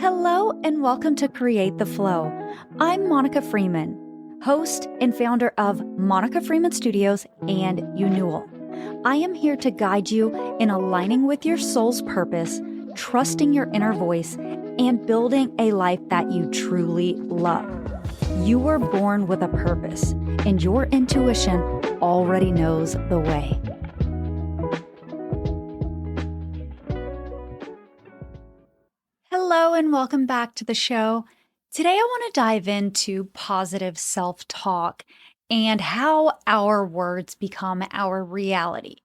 Hello and welcome to Create the Flow. I'm Monica Freeman, host and founder of Monica Freeman Studios and Unewal. I am here to guide you in aligning with your soul's purpose, trusting your inner voice, and building a life that you truly love. You were born with a purpose, and your intuition already knows the way. Hello and welcome back to the show. Today I want to dive into positive self-talk and how our words become our reality.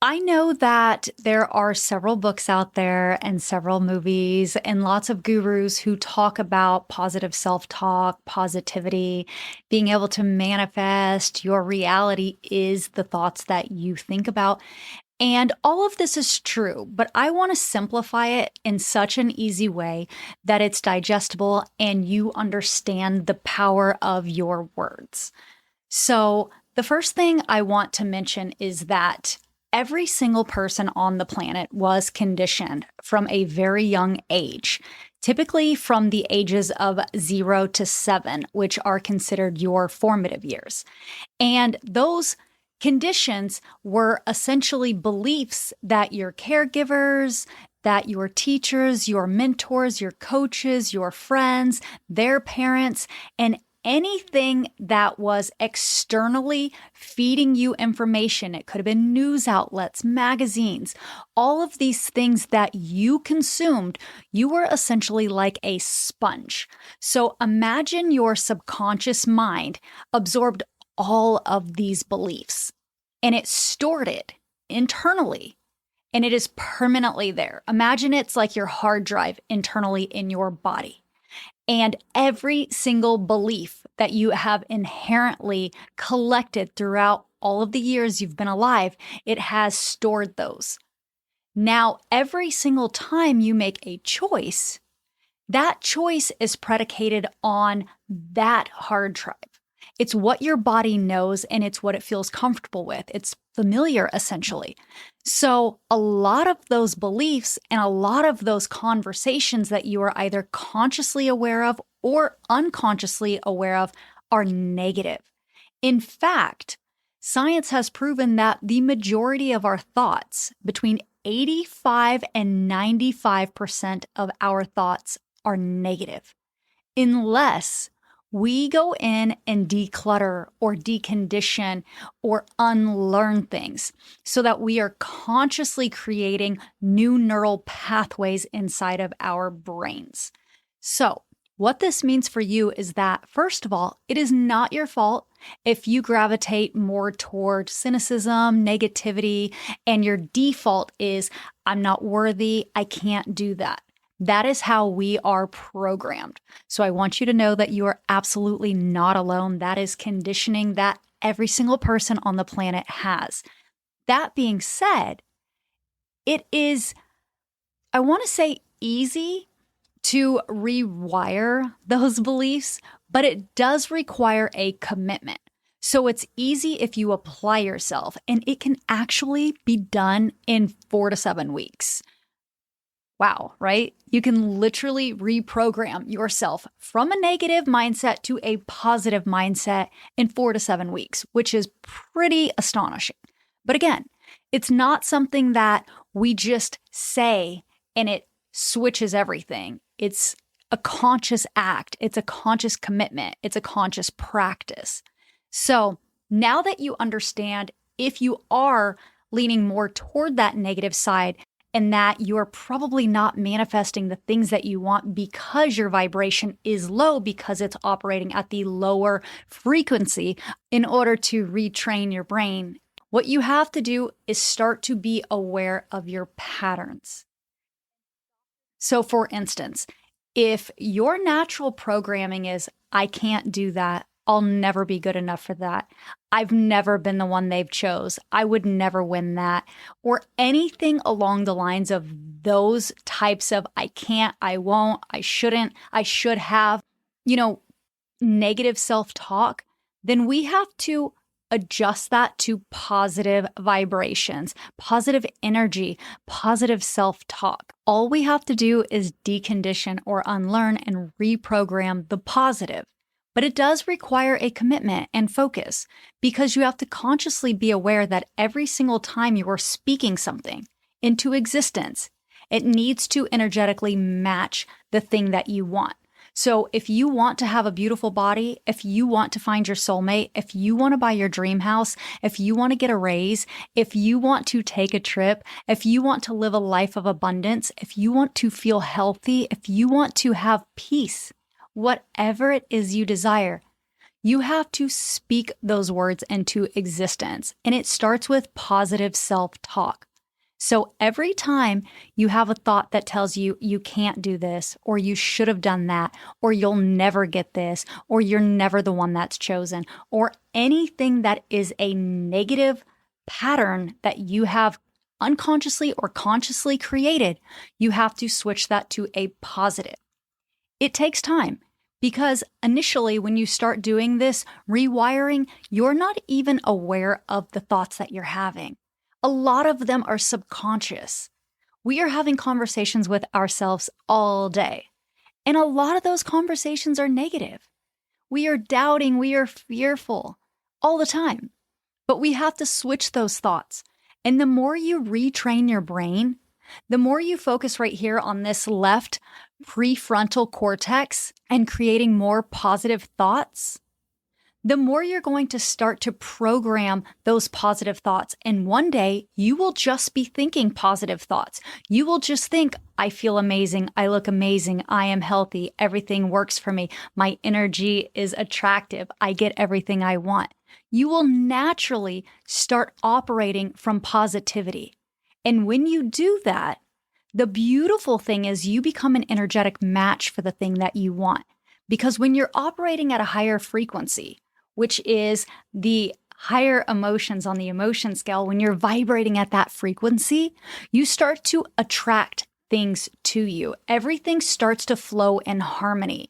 I know that there are several books out there and several movies and lots of gurus who talk about positive self-talk, positivity, being able to manifest. Your reality is the thoughts that you think about. And all of this is true, but I want to simplify it in such an easy way that it's digestible and you understand the power of your words. So the first thing I want to mention is that every single person on the planet was conditioned from a very young age, typically from the ages of 0 to 7, which are considered your formative years. And those conditions were essentially beliefs that your caregivers, that your teachers, your mentors, your coaches, your friends, their parents, and anything that was externally feeding you information. It could have been news outlets, magazines, all of these things that you consumed. You were essentially like a sponge. So imagine your subconscious mind absorbed all of these beliefs and it stored it internally and it is permanently there. Imagine it's like your hard drive internally in your body. And every single belief that you have inherently collected throughout all of the years you've been alive, it has stored those. Now, every single time you make a choice, that choice is predicated on that hard drive. It's what your body knows and it's what it feels comfortable with. It's familiar, essentially. So a lot of those beliefs and a lot of those conversations that you are either consciously aware of or unconsciously aware of are negative. In fact, science has proven that the majority of our thoughts, between 85 and 95% of our thoughts, are negative, unless we go in and declutter or decondition or unlearn things so that we are consciously creating new neural pathways inside of our brains. So what this means for you is that, first of all, it is not your fault if you gravitate more toward cynicism, negativity, and your default is, I'm not worthy, I can't do that. That is how we are programmed. So I want you to know that you are absolutely not alone. That is conditioning that every single person on the planet has. That being said, it is, I want to say, easy to rewire those beliefs, but it does require a commitment. So it's easy if you apply yourself, and it can actually be done in 4 to 7 weeks. Wow, right? You can literally reprogram yourself from a negative mindset to a positive mindset in 4 to 7 weeks, which is pretty astonishing. But again, it's not something that we just say and it switches everything. It's a conscious act. It's a conscious commitment. It's a conscious practice. So now that you understand, if you are leaning more toward that negative side, and that you're probably not manifesting the things that you want because your vibration is low, because it's operating at the lower frequency in order to retrain your brain. What you have to do is start to be aware of your patterns. So for instance, if your natural programming is, I can't do that, I'll never be good enough for that, I've never been the one they've chose, I would never win that, or anything along the lines of those types of I can't, I won't, I shouldn't, I should have, negative self-talk, then we have to adjust that to positive vibrations, positive energy, positive self talk. All we have to do is decondition or unlearn and reprogram the positive. But it does require a commitment and focus because you have to consciously be aware that every single time you are speaking something into existence, it needs to energetically match the thing that you want. So if you want to have a beautiful body, if you want to find your soulmate, if you want to buy your dream house, if you want to get a raise, if you want to take a trip, if you want to live a life of abundance, if you want to feel healthy, if you want to have peace, whatever it is you desire, you have to speak those words into existence. And it starts with positive self-talk. So every time you have a thought that tells you you can't do this, or you should have done that, or you'll never get this, or you're never the one that's chosen, or anything that is a negative pattern that you have unconsciously or consciously created, you have to switch that to a positive. It takes time because initially when you start doing this rewiring, you're not even aware of the thoughts that you're having. A lot of them are subconscious. We are having conversations with ourselves all day. And a lot of those conversations are negative. We are doubting, we are fearful all the time. But we have to switch those thoughts. And the more you retrain your brain, the more you focus right here on this left prefrontal cortex and creating more positive thoughts, the more you're going to start to program those positive thoughts. And one day you will just be thinking positive thoughts. You will just think, I feel amazing. I look amazing. I am healthy. Everything works for me. My energy is attractive. I get everything I want. You will naturally start operating from positivity. And when you do that, the beautiful thing is you become an energetic match for the thing that you want. Because when you're operating at a higher frequency, which is the higher emotions on the emotion scale, when you're vibrating at that frequency, you start to attract things to you. Everything starts to flow in harmony.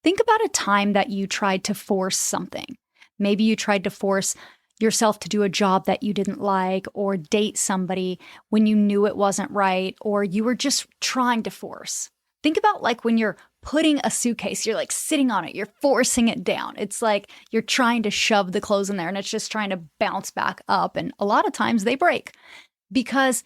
Think about a time that you tried to force something. Maybe you tried to force yourself to do a job that you didn't like, or date somebody when you knew it wasn't right, or you were just trying to force. Think about like when you're putting a suitcase, you're like sitting on it, you're forcing it down. It's like you're trying to shove the clothes in there and it's just trying to bounce back up. And a lot of times they break because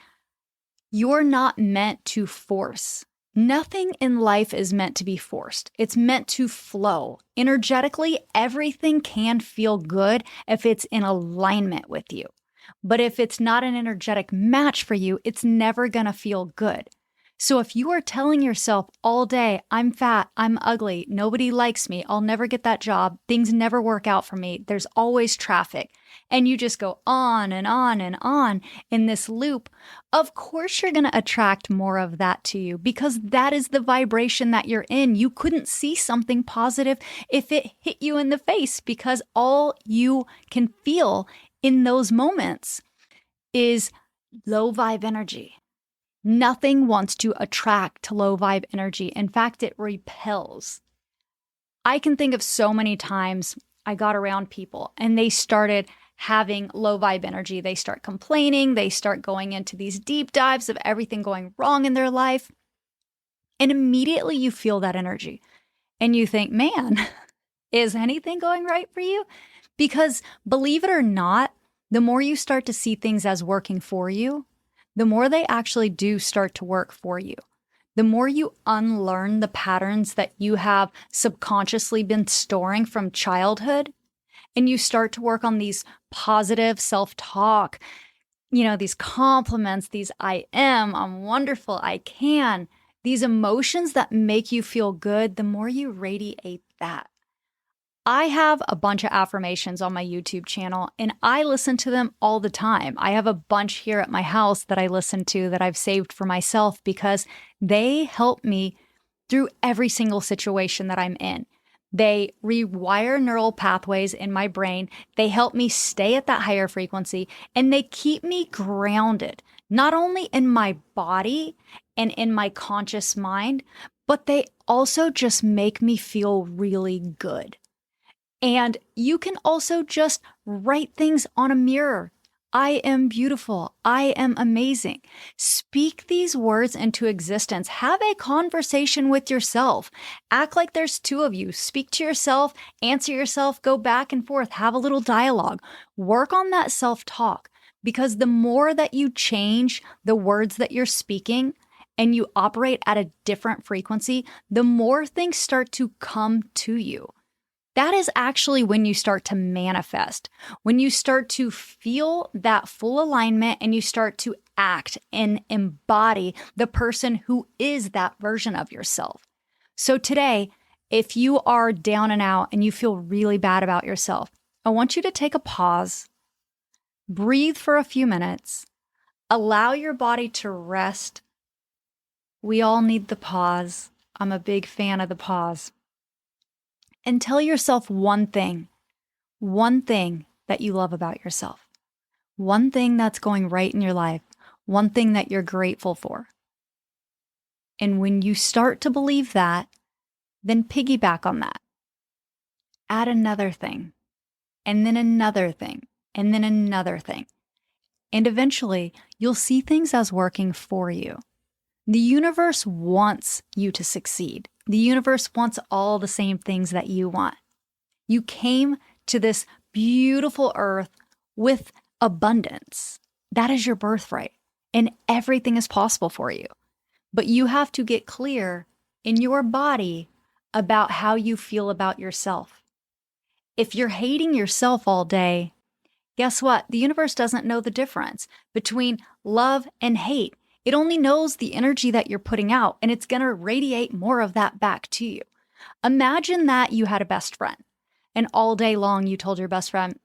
you're not meant to force. Nothing in life is meant to be forced. It's meant to flow. Energetically, everything can feel good if it's in alignment with you. But if it's not an energetic match for you, it's never going to feel good. So if you are telling yourself all day, I'm fat, I'm ugly, nobody likes me, I'll never get that job, things never work out for me, there's always traffic, and you just go on and on and on in this loop, of course you're going to attract more of that to you because that is the vibration that you're in. You couldn't see something positive if it hit you in the face because all you can feel in those moments is low vibe energy. Nothing wants to attract low vibe energy. In fact, it repels. I can think of so many times I got around people and they started having low vibe energy. They start complaining. They start going into these deep dives of everything going wrong in their life. And immediately you feel that energy and you think, man, is anything going right for you? Because believe it or not, the more you start to see things as working for you, the more they actually do start to work for you. The more you unlearn the patterns that you have subconsciously been storing from childhood, and you start to work on these positive self-talk, these compliments, these I'm wonderful, I can, these emotions that make you feel good, the more you radiate that. I have a bunch of affirmations on my YouTube channel and I listen to them all the time. I have a bunch here at my house that I listen to that I've saved for myself because they help me through every single situation that I'm in. They rewire neural pathways in my brain. They help me stay at that higher frequency and they keep me grounded, not only in my body and in my conscious mind, but they also just make me feel really good. And you can also just write things on a mirror. I am beautiful. I am amazing. Speak these words into existence. Have a conversation with yourself. Act like there's two of you. Speak to yourself, answer yourself, go back and forth, have a little dialogue. Work on that self-talk, because the more that you change the words that you're speaking and you operate at a different frequency, the more things start to come to you. That is actually when you start to manifest, when you start to feel that full alignment and you start to act and embody the person who is that version of yourself. So today, if you are down and out and you feel really bad about yourself, I want you to take a pause, breathe for a few minutes, allow your body to rest. We all need the pause. I'm a big fan of the pause. And tell yourself one thing that you love about yourself, one thing that's going right in your life, one thing that you're grateful for. And when you start to believe that, then piggyback on that. Add another thing, and then another thing, and then another thing. And eventually, you'll see things as working for you. The universe wants you to succeed. The universe wants all the same things that you want. You came to this beautiful earth with abundance. That is your birthright, and everything is possible for you. But you have to get clear in your body about how you feel about yourself. If you're hating yourself all day, guess what? The universe doesn't know the difference between love and hate. It only knows the energy that you're putting out, and it's going to radiate more of that back to you. Imagine that you had a best friend, and all day long you told your best friend,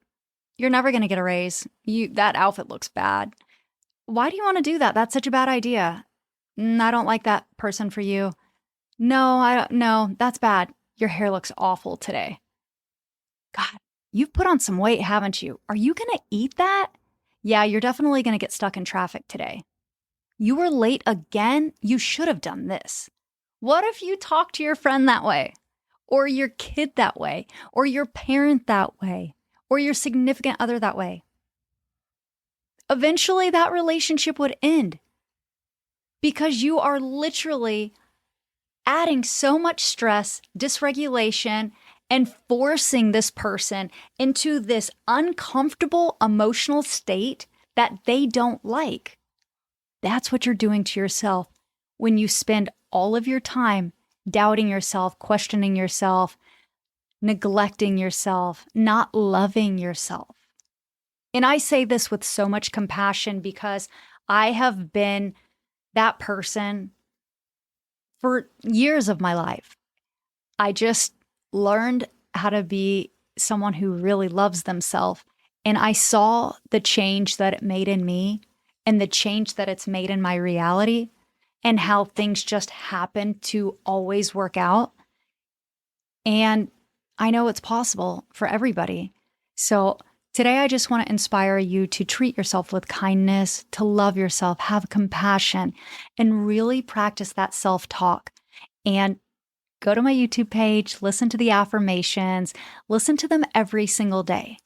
you're never going to get a raise. That outfit looks bad. Why do you want to do that? That's such a bad idea. I don't like that person for you. No, that's bad. Your hair looks awful today. God, you've put on some weight, haven't you? Are you going to eat that? Yeah, you're definitely going to get stuck in traffic today. You were late again? You should have done this. What if you talk to your friend that way? Or your kid that way? Or your parent that way? Or your significant other that way? Eventually, that relationship would end because you are literally adding so much stress, dysregulation, and forcing this person into this uncomfortable emotional state that they don't like. That's what you're doing to yourself when you spend all of your time doubting yourself, questioning yourself, neglecting yourself, not loving yourself. And I say this with so much compassion because I have been that person for years of my life. I just learned how to be someone who really loves themselves. And I saw the change that it made in me and the change that it's made in my reality and how things just happen to always work out. And I know it's possible for everybody. So today, I just want to inspire you to treat yourself with kindness, to love yourself, have compassion, and really practice that self-talk. And go to my YouTube page, listen to the affirmations, listen to them every single day.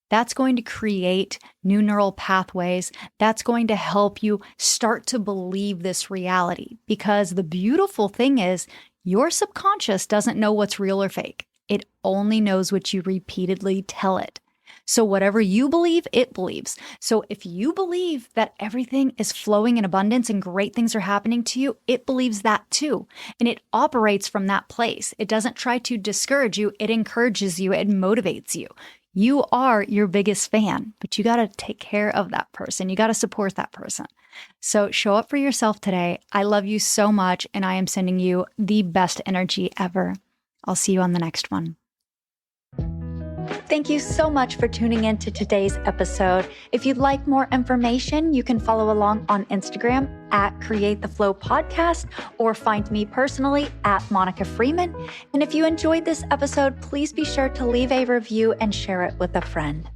That's going to create new neural pathways. That's going to help you start to believe this reality. Because the beautiful thing is, your subconscious doesn't know what's real or fake. It only knows what you repeatedly tell it. So whatever you believe, it believes. So if you believe that everything is flowing in abundance and great things are happening to you, it believes that too. And it operates from that place. It doesn't try to discourage you. It encourages you. It motivates you. You are your biggest fan, but you got to take care of that person. You got to support that person. So show up for yourself today. I love you so much, and I am sending you the best energy ever. I'll see you on the next one. Thank you so much for tuning in to today's episode. If you'd like more information, you can follow along on Instagram at Create the Flow Podcast or find me personally at Monica Freeman. And if you enjoyed this episode, please be sure to leave a review and share it with a friend.